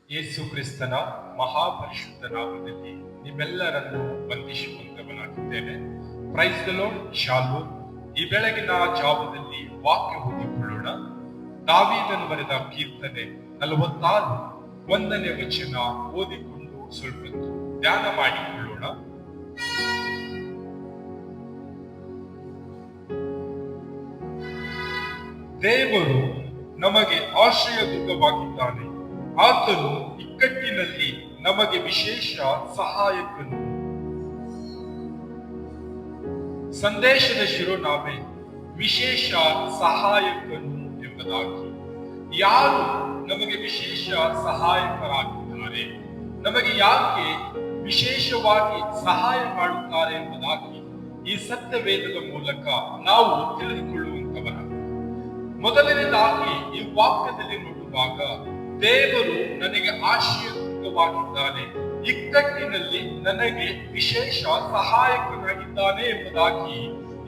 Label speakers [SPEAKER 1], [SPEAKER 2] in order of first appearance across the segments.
[SPEAKER 1] ಯೇಸು ಕ್ರಿಸ್ತನ ಮಹಾಪರಿಶುದ್ಧ ನಾಮದಲ್ಲಿ ನಿಮ್ಮೆಲ್ಲರನ್ನು ವಂದಿಸುವಂತವನಾಗಿದ್ದೇನೆ. Praise the lord. ಶಾಲೋಮ್. ಈ ಬೆಳಗಿನ ಜಾವದಲ್ಲಿ ವಾಕ್ಯ ಓದಿಕೊಳ್ಳೋಣ. ದಾವೀದನು ಬರೆದ ಕೀರ್ತನೆ 46 1ನೇ ವಚನ ಓದಿಕೊಂಡು ಸ್ವಲ್ಪ ಧ್ಯಾನ ಮಾಡಿಕೊಳ್ಳೋಣ. ದೇವರು ನಮಗೆ ಆಶ್ರಯ ದುರ್ಗವಾಗಿದ್ದಾನೆ. ಆತನು ಇಕ್ಕಟ್ಟಿನಲ್ಲಿ ನಮಗೆ ವಿಶೇಷ ಸಹಾಯಕನು. ಸಂದೇಶದ ಶಿರೋನಾಮೆ ವಿಶೇಷ ಸಹಾಯಕನು ಎಂಬುದಾಗಿ. ಯಾರು ನಮಗೆ ವಿಶೇಷ ಸಹಾಯಕರಾಗಿದ್ದಾರೆ, ನಮಗೆ ಯಾಕೆ ವಿಶೇಷವಾಗಿ ಸಹಾಯ ಮಾಡುತ್ತಾರೆ ಎಂಬುದಾಗಿ ಈ ಸತ್ಯವೇದದ ಮೂಲಕ ನಾವು ತಿಳಿದುಕೊಳ್ಳುವಂತವರ. ಮೊದಲನೇದಾಗಿ ಈ ವಾಕ್ಯದಲ್ಲಿ ನೋಡುವಾಗ ದೇವರು ನನಗೆ ಆಶ್ರಯವಾಗಿದ್ದಾನೆ, ಇಕ್ಕಟ್ಟಿನಲ್ಲಿ ನನಗೆ ವಿಶೇಷ ಸಹಾಯಕನಾಗಿದ್ದಾನೆ ಎಂಬುದಾಗಿ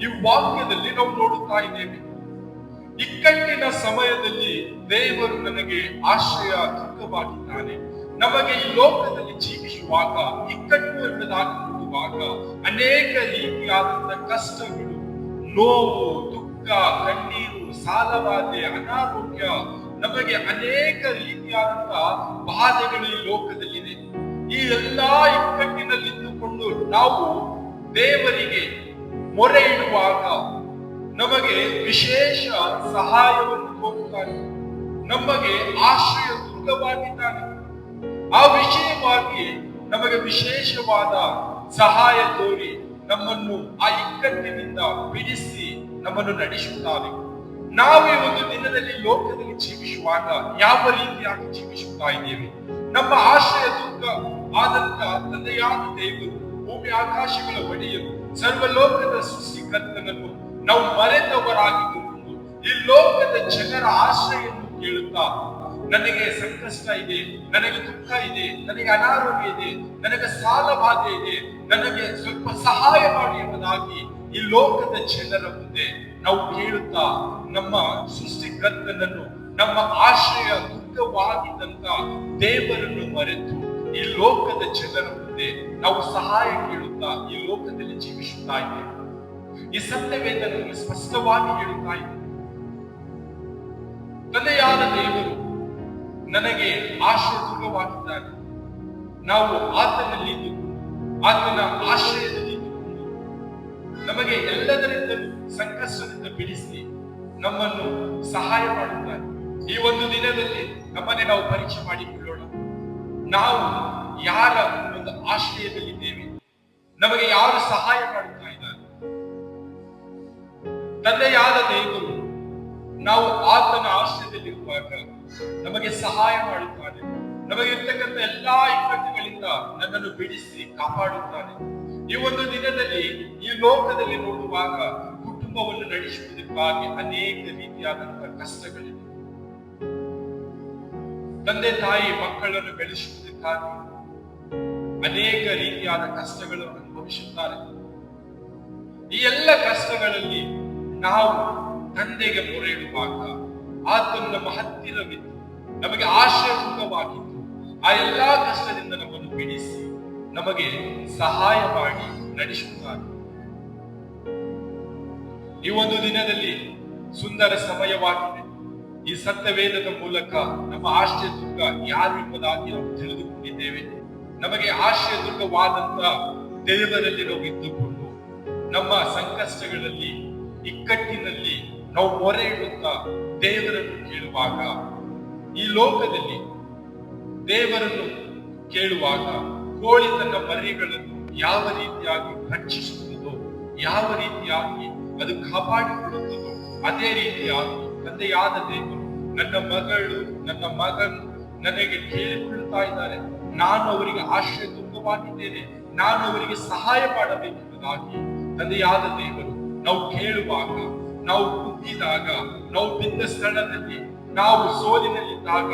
[SPEAKER 1] ಈ ವಾಕ್ಯದಲ್ಲಿ ನಾವು ನೋಡುತ್ತಾ ಇದ್ದೇವೆ. ಇಕ್ಕಟ್ಟಿನ ಸಮಯದಲ್ಲಿ ದೇವರು ನನಗೆ ಆಶ್ರಯ ದುರ್ಗವಾಗಿದ್ದಾನೆ. ನಮಗೆ ಈ ಲೋಕದಲ್ಲಿ ಜೀವಿಸುವಾಗ ಇಕ್ಕಟ್ಟು ಎಂಬುದಾಗಿ ನೋಡುವಾಗ ಅನೇಕ ರೀತಿಯಾದಂತಹ ಕಷ್ಟಗಳು, ನೋವು, ದುಃಖ, ಕಣ್ಣೀರು, ಸಾಲಬಾಧೆ, ಅನಾರೋಗ್ಯ, ನಮಗೆ ಅನೇಕ ರೀತಿಯಾದಂತಹ ಬಾಧೆಗಳು ಈ ಲೋಕದಲ್ಲಿದೆ. ಈ ಎಲ್ಲಾ ಇಕ್ಕಟ್ಟಿನಲ್ಲಿದ್ದುಕೊಂಡು ನಾವು ದೇವರಿಗೆ ಮೊರೆ ಇಡುವಾಗ ನಮಗೆ ವಿಶೇಷ ಸಹಾಯವನ್ನು ತೋರುತ್ತಾನೆ, ನಮಗೆ ಆಶ್ರಯ ದುರ್ಗವಾಗಿದ್ದಾನೆ. ಆ ವಿಷಯವಾಗಿ ನಮಗೆ ವಿಶೇಷವಾದ ಸಹಾಯ ತೋರಿ ನಮ್ಮನ್ನು ಆ ಇಕ್ಕಟ್ಟಿನಿಂದ ಬಿಡಿಸಿ ನಮ್ಮನ್ನು ನಡೆಸುತ್ತಾನೆ. ನಾವು ಈ ಒಂದು ದಿನದಲ್ಲಿ ಲೋಕದಲ್ಲಿ ಜೀವಿಸುವಾಗ ಯಾವ ರೀತಿಯಾಗಿ ಜೀವಿಸುತ್ತಾ ಇದ್ದೇವೆ? ನಮ್ಮ ಆಶ್ರಯ ದುರ್ಗ ಆದಂತ ತಂದೆಯಾದ ದೇವರು, ಭೂಮಿ ಆಕಾಶಗಳ ಒಡೆಯರು, ಸರ್ವಲೋಕದ ಸೃಷ್ಟಿಕರ್ತನನ್ನು ನಾವು ಮರೆತವರಾಗಿದ್ದುಕೊಂಡು ಈ ಲೋಕದ ಜನರ ಆಶ್ರಯವನ್ನು ಕೇಳುತ್ತಾ, ನನಗೆ ಸಂಕಷ್ಟ ಇದೆ, ನನಗೆ ದುಃಖ ಇದೆ, ನನಗೆ ಅನಾರೋಗ್ಯ ಇದೆ, ನನಗೆ ಸಾಲ ಬಾಧೆ ಇದೆ, ನನಗೆ ಸ್ವಲ್ಪ ಸಹಾಯ ಮಾಡಿ ಎಂಬುದಾಗಿ ಈ ಲೋಕದ ಜನರ ಮುಂದೆ ನಾವು ಕೇಳುತ್ತಾ ನಮ್ಮ ಸೃಷ್ಟಿಕರ್ತನನ್ನು, ನಮ್ಮ ಆಶ್ರಯ ದುರ್ಗವಾಗಿದ್ದಂತ ದೇವರನ್ನು ಮರೆತು ಈ ಲೋಕದ ಜನರ ಮುಂದೆ ನಾವು ಸಹಾಯ ಕೇಳುತ್ತಾ ಈ ಲೋಕದಲ್ಲಿ ಜೀವಿಸುತ್ತಾ ಇದ್ದೇವೆ. ಈ ಸತ್ಯವೇದ ನಮಗೆ ಸ್ಪಷ್ಟವಾಗಿ ಹೇಳುತ್ತಾ ಇದೆ, ತಂದೆಯಾದ ದೇವರು ನನಗೆ ಆಶ್ರಯ ದುರ್ಗವಾಗಿದ್ದಾನೆ. ನಾವು ಆತನಲ್ಲಿ ಆತನ ಆಶ್ರಯದಲ್ಲಿ ನಮಗೆ ಎಲ್ಲದರಿಂದಲೂ ಸಂಕಷ್ಟದಿಂದ ಬಿಡಿಸಿ ನಮ್ಮನ್ನು ಸಹಾಯ ಮಾಡುತ್ತಾರೆ. ಈ ಒಂದು ದಿನದಲ್ಲಿ ನಮ್ಮನ್ನೇ ನಾವು ಪರೀಕ್ಷೆ ಮಾಡಿಕೊಳ್ಳೋಣ. ನಾವು ಯಾರ ಒಂದು ಆಶ್ರಯದಲ್ಲಿದ್ದೇವೆ? ನಮಗೆ ಯಾರು ಸಹಾಯ ಮಾಡುತ್ತಾ ಇದ್ದಾರೆ? ತಂದೆಯಾದ ದೇವರು ನಾವು ಆತನ ಆಶ್ರಯದಲ್ಲಿರುವಾಗ ನಮಗೆ ಸಹಾಯ ಮಾಡುತ್ತಾನೆ. ನಮಗೆ ಇರ್ತಕ್ಕಂಥ ಎಲ್ಲಾ ಇಕ್ಕಟ್ಟುಗಳಿಂದ ನನ್ನನ್ನು ಬಿಡಿಸಿ ಕಾಪಾಡುತ್ತಾನೆ. ಈ ಒಂದು ದಿನದಲ್ಲಿ ಈ ಲೋಕದಲ್ಲಿ ನೋಡುವಾಗ ಕುಟುಂಬವನ್ನು ನಡೆಸುವುದಕ್ಕಾಗಿ ಅನೇಕ ರೀತಿಯಾದಂತಹ ಕಷ್ಟಗಳಿವೆ. ತಂದೆ ತಾಯಿ ಮಕ್ಕಳನ್ನು ಬೆಳೆಸುವುದಕ್ಕಾಗಿ ಅನೇಕ ರೀತಿಯಾದ ಕಷ್ಟಗಳನ್ನು ಅನುಭವಿಸುತ್ತಾರೆ. ಈ ಎಲ್ಲ ಕಷ್ಟಗಳಲ್ಲಿ ನಾವು ತಂದೆಗೆ ಮೊರೆ ಇಡುವಾಗ ಆತನು ನಮ್ಮ ಹತ್ತಿರವಿದ್ದು ನಮಗೆ ಆಶ್ರಯವಾಗಿದ್ದು ಆ ಎಲ್ಲಾ ಕಷ್ಟದಿಂದ ನಮ್ಮನ್ನು ಬಿಡಿಸಿ ನಮಗೆ ಸಹಾಯ ಮಾಡಿ ನಡೆಸುತ್ತಾರೆ. ಈ ಒಂದು ದಿನದಲ್ಲಿ ಸುಂದರ ಸಮಯವಾಗಿದೆ. ಈ ಸತ್ಯವೇದದ ಮೂಲಕ ನಮ್ಮ ಆಶ್ರಯ ದುರ್ಗ ಯಾರು ಎಂಬುದಾಗಿ ನಾವು ತಿಳಿದುಕೊಂಡಿದ್ದೇವೆ. ನಮಗೆ ಆಶ್ರಯ ದುರ್ಗವಾದಂತ ದೇವರಲ್ಲಿ ನಾವು ಇದ್ದುಕೊಂಡು ನಮ್ಮ ಸಂಕಷ್ಟಗಳಲ್ಲಿ, ಇಕ್ಕಟ್ಟಿನಲ್ಲಿ ನಾವು ಮೊರೆ ಇಡುತ್ತಾ ದೇವರನ್ನು ಕೇಳುವಾಗ, ಈ ಲೋಕದಲ್ಲಿ ದೇವರನ್ನು ಕೇಳುವಾಗ ಕೋಳಿ ತನ್ನ ಮರಿಗಳನ್ನು ಯಾವ ರೀತಿಯಾಗಿ ರಕ್ಷಿಸುತ್ತದೋ, ಯಾವ ರೀತಿಯಾಗಿ ಅದು ಕಾಪಾಡಿಕೊಳ್ಳುತ್ತದೋ, ಅದೇ ರೀತಿಯಾಗಿ ತಂದೆಯಾದ ದೇವರು ನನ್ನ ಮಗಳು, ನನ್ನ ಮಗನು ನನಗೆ ಕೇಳಿಕೊಳ್ಳುತ್ತಾ ಇದ್ದಾರೆ, ನಾನು ಅವರಿಗೆ ಆಶ್ರಯ ದುರ್ಗವಾಗಿದ್ದೇನೆ, ನಾನು ಅವರಿಗೆ ಸಹಾಯ ಮಾಡಬೇಕೆಂಬುದಾಗಿ ತಂದೆಯಾದ ದೇವರು ನಾವು ಕೇಳುವಾಗ, ನಾವು ಕುಗ್ಗಿದಾಗ, ನಾವು ಬಿದ್ದ ಸ್ಥಳದಲ್ಲಿ, ನಾವು ಸೋಲಿನಲ್ಲಿದ್ದಾಗ,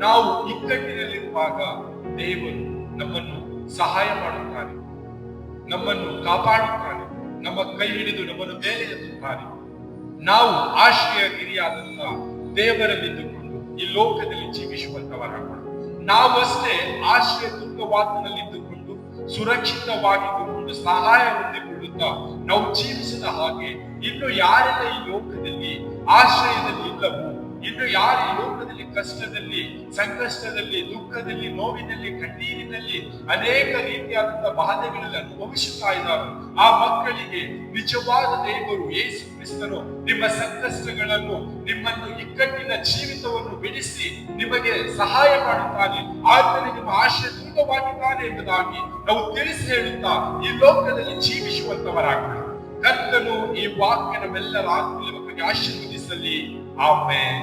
[SPEAKER 1] ನಾವು ಇಕ್ಕಟ್ಟಿನಲ್ಲಿರುವಾಗ ದೇವರು ನಮ್ಮನ್ನು ಸಹಾಯ ಮಾಡುತ್ತಾರೆ, ನಮ್ಮನ್ನು ಕಾಪಾಡುತ್ತಾರೆ, ನಮ್ಮ ಕೈ ಹಿಡಿದು ನಮ್ಮನ್ನು ಮೇಲೆ ಎತ್ತುತ್ತಾರೆ. ನಾವು ಆಶ್ರಯ ಗಿರಿಯಾದಂತ ದೇವರಲ್ಲಿದ್ದುಕೊಂಡು ಈ ಲೋಕದಲ್ಲಿ ಜೀವಿಸುವಂತವರಾಗೋಣ. ನಾವಷ್ಟೇ ಆಶ್ರಯ ದುರ್ಗವಾದನಲ್ಲಿದ್ದುಕೊಂಡು ಸುರಕ್ಷಿತವಾಗಿದ್ದುಕೊಂಡು ಸಹಾಯ ಹೊಂದಿಕೊಳ್ಳುತ್ತಾ ನಾವು ಜೀವಿಸಿದ ಹಾಗೆ ಇನ್ನು ಯಾರೆಲ್ಲ ಈ ಲೋಕದಲ್ಲಿ ಆಶ್ರಯದಲ್ಲಿ ಇಲ್ಲವೋ, ಇನ್ನು ಯಾರು ಈ ಲೋಕದಲ್ಲಿ ಕಷ್ಟದಲ್ಲಿ, ಸಂಕಷ್ಟದಲ್ಲಿ, ದುಃಖದಲ್ಲಿ, ನೋವಿನಲ್ಲಿ, ಕಣ್ಣೀರಿನಲ್ಲಿ ಅನೇಕ ರೀತಿಯಾದಂತಹ ಬಾಧೆಗಳಲ್ಲಿ ಅನುಭವಿಸುತ್ತಾ ಇದ್ದಾರೆ, ಆ ಮಕ್ಕಳಿಗೆ ನಿಜವಾದ ದೇವರು ಯೇಸು ಕ್ರಿಸ್ತನು ನಿಮ್ಮ ಸಂಕಷ್ಟಗಳನ್ನು, ನಿಮ್ಮನ್ನು ಇಕ್ಕಟ್ಟಿನ ಜೀವಿತವನ್ನು ಬಿಡಿಸಿ ನಿಮಗೆ ಸಹಾಯ ಮಾಡುತ್ತಾನೆ, ಆತನೇ ನಿಮ್ಮ ಆಶ್ರಯ ದುರ್ಗವಾಗಿದ್ದಾನೆ ಎಂಬುದಾಗಿ ನಾವು ತಿಳಿಸಿ ಹೇಳುತ್ತಾ ಈ ಲೋಕದಲ್ಲಿ ಜೀವಿಸುವಂತವರಾಗೋಣ. ಕರ್ತನು ಈ ವಾಕ್ಯ ನಮ್ಮೆಲ್ಲರ ಆತ್ಮೀಯ ಮಕ್ಕಳಿಗೆ ಆಶೀರ್ವದಿಸಲಿ. ಆಮೆನ್.